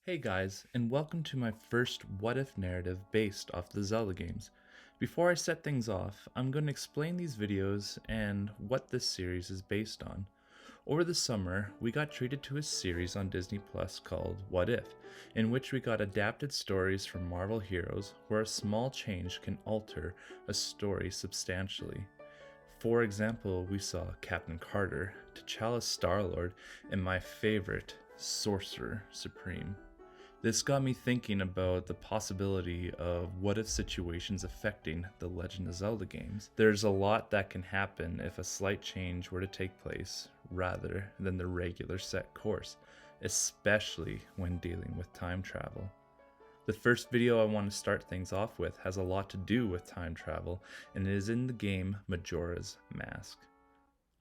Hey guys, and welcome to my first What If narrative based off the Zelda games. Before I set things off, I'm going to explain these videos and what this series is based on. Over the summer, we got treated to a series on Disney Plus called What If, in which we got adapted stories from Marvel heroes where a small change can alter a story substantially. For example, we saw Captain Carter, T'Challa's Star-Lord, and my favorite, Sorcerer Supreme. This got me thinking about the possibility of what if situations affecting the Legend of Zelda games. There's a lot that can happen if a slight change were to take place rather than the regular set course, especially when dealing with time travel. The first video I want to start things off with has a lot to do with time travel, and it is in the game Majora's Mask.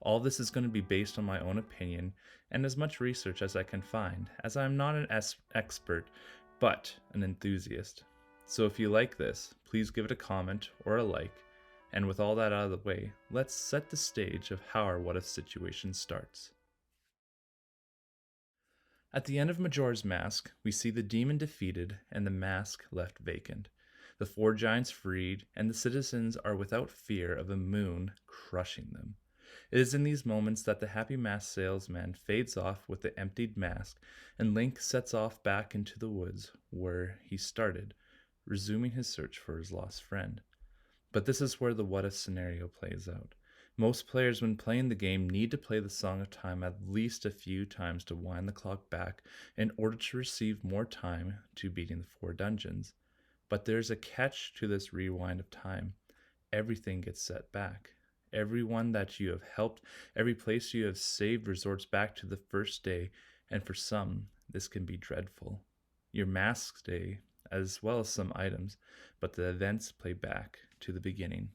All this is going to be based on my own opinion and as much research as I can find, as I am not an expert, but an enthusiast. So if you like this, please give it a comment or a like, and with all that out of the way, let's set the stage of how our what if situation starts. At the end of Majora's Mask, we see the demon defeated and the mask left vacant. The four giants freed, and the citizens are without fear of a moon crushing them. It is in these moments that the happy mask salesman fades off with the emptied mask, and Link sets off back into the woods where he started, resuming his search for his lost friend. But this is where the what if scenario plays out. Most players, when playing the game, need to play the Song of Time at least a few times to wind the clock back in order to receive more time to beating the four dungeons. But there's a catch to this rewind of time. Everything gets set back. Everyone that you have helped, every place you have saved resorts back to the first day, and for some, this can be dreadful. Your mask day, as well as some items, but the events play back to the beginning.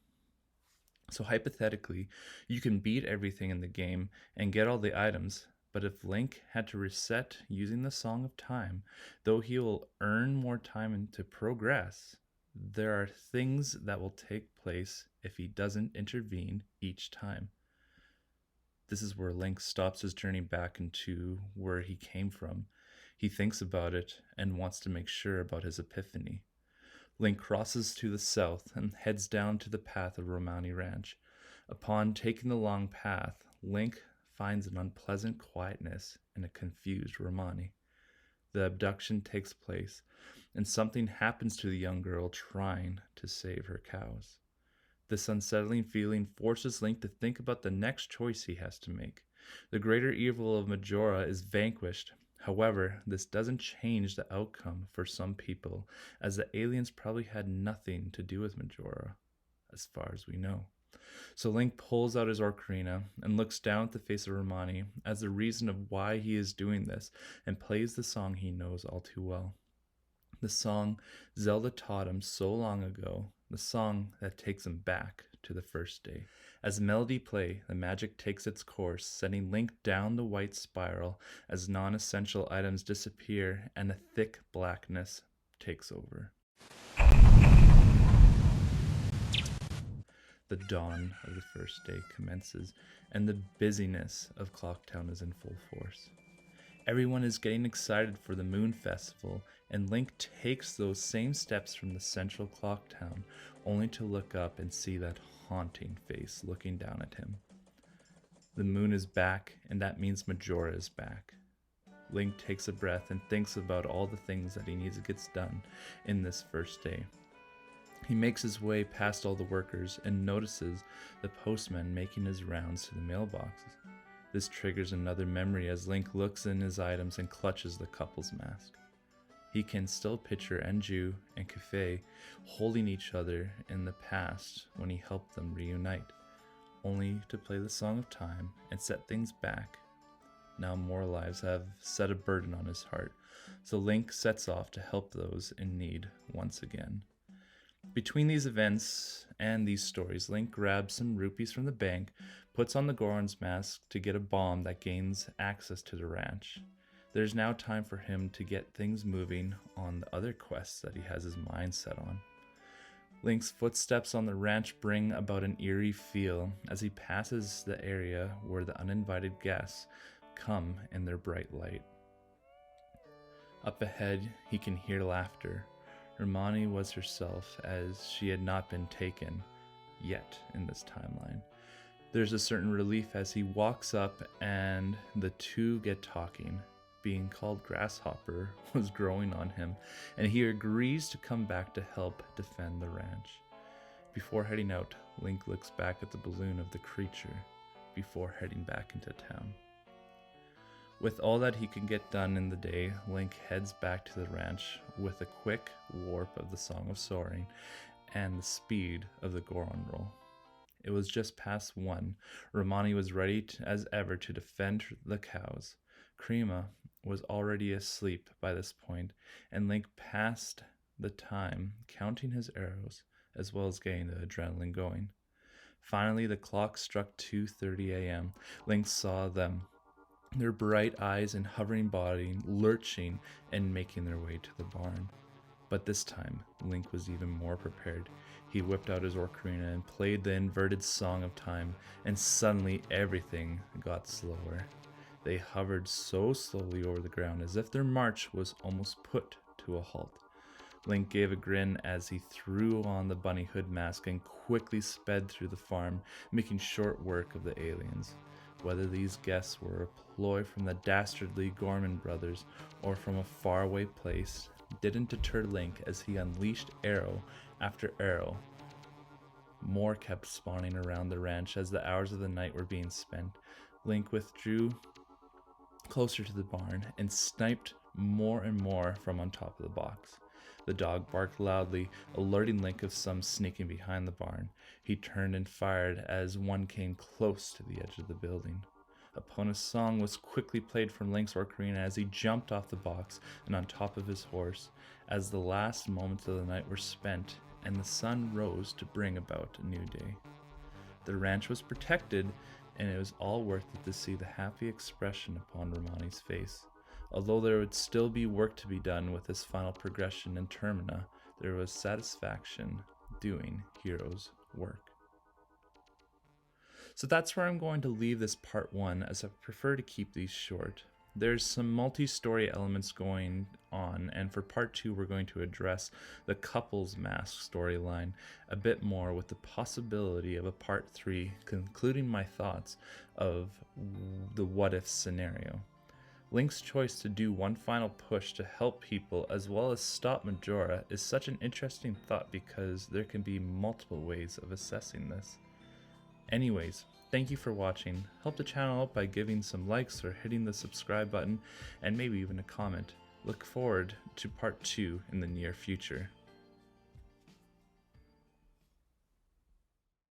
So hypothetically, you can beat everything in the game and get all the items, but if Link had to reset using the Song of Time, though he will earn more time to progress, there are things that will take place if he doesn't intervene each time. This is where Link stops his journey back into where he came from. He thinks about it and wants to make sure about his epiphany. Link crosses to the south and heads down to the path of Romani Ranch. Upon taking the long path, Link finds an unpleasant quietness and a confused Romani. The abduction takes place, and something happens to the young girl trying to save her cows. This unsettling feeling forces Link to think about the next choice he has to make. The greater evil of Majora is vanquished. However, this doesn't change the outcome for some people, as the aliens probably had nothing to do with Majora, as far as we know. So Link pulls out his ocarina and looks down at the face of Romani as the reason of why he is doing this, and plays the song he knows all too well. The song Zelda taught him so long ago, the song that takes him back to the first day. As the melody plays, the magic takes its course, sending Link down the white spiral as non-essential items disappear and a thick blackness takes over. The dawn of the first day commences, and the busyness of Clocktown is in full force. Everyone is getting excited for the Moon Festival, and Link takes those same steps from the central Clocktown, only to look up and see that haunting face looking down at him. The moon is back, and that means Majora is back. Link takes a breath and thinks about all the things that he needs to get done in this first day. He makes his way past all the workers and notices the postman making his rounds to the mailboxes. This triggers another memory as Link looks in his items and clutches the couple's mask. He can still picture Anju and Kafei holding each other in the past when he helped them reunite, only to play the Song of Time and set things back. Now more lives have set a burden on his heart, so Link sets off to help those in need once again. Between these events and these stories, Link grabs some rupees from the bank, puts on the Goron's mask to get a bomb that gains access to the ranch. There's now time for him to get things moving on the other quests that he has his mind set on. Link's footsteps on the ranch bring about an eerie feel as he passes the area where the uninvited guests come in their bright light. Up ahead, he can hear laughter. Hermione was herself, as she had not been taken yet in this timeline. There's a certain relief as he walks up and the two get talking. Being called Grasshopper was growing on him, and he agrees to come back to help defend the ranch. Before heading out, Link looks back at the balloon of the creature before heading back into town. With all that he can get done in the day, Link heads back to the ranch with a quick warp of the Song of Soaring and the speed of the Goron roll. It was just past 1. Romani was ready as ever to defend the cows. Krima was already asleep by this point, and Link passed the time counting his arrows as well as getting the adrenaline going. Finally, the clock struck 2:30 a.m. Link saw them, their bright eyes and hovering body lurching and making their way to the barn. But this time, Link was even more prepared. He whipped out his ocarina and played the inverted Song of Time, and suddenly everything got slower. They hovered so slowly over the ground as if their march was almost put to a halt. Link gave a grin as he threw on the bunny hood mask and quickly sped through the farm, making short work of the aliens. Whether these guests were a ploy from the dastardly Gorman brothers or from a faraway place didn't deter Link as he unleashed arrow after arrow. More kept spawning around the ranch as the hours of the night were being spent. Link withdrew closer to the barn and sniped more and more from on top of the box. The dog barked loudly, alerting Link of some sneaking behind the barn. He turned and fired as one came close to the edge of the building. Epona's song was quickly played from Link's ocarina as he jumped off the box and on top of his horse, as the last moments of the night were spent and the sun rose to bring about a new day. The ranch was protected, and it was all worth it to see the happy expression upon Romani's face. Although there would still be work to be done with this final progression in Termina, there was satisfaction doing hero's work. So that's where I'm going to leave this part 1, as I prefer to keep these short. There's some multi-story elements going on, and for part 2 we're going to address the couple's mask storyline a bit more, with the possibility of a part 3 concluding my thoughts of the what-if scenario. Link's choice to do one final push to help people as well as stop Majora is such an interesting thought, because there can be multiple ways of assessing this. Anyways, thank you for watching. Help the channel out by giving some likes or hitting the subscribe button, and maybe even a comment. Look forward to part 2 in the near future.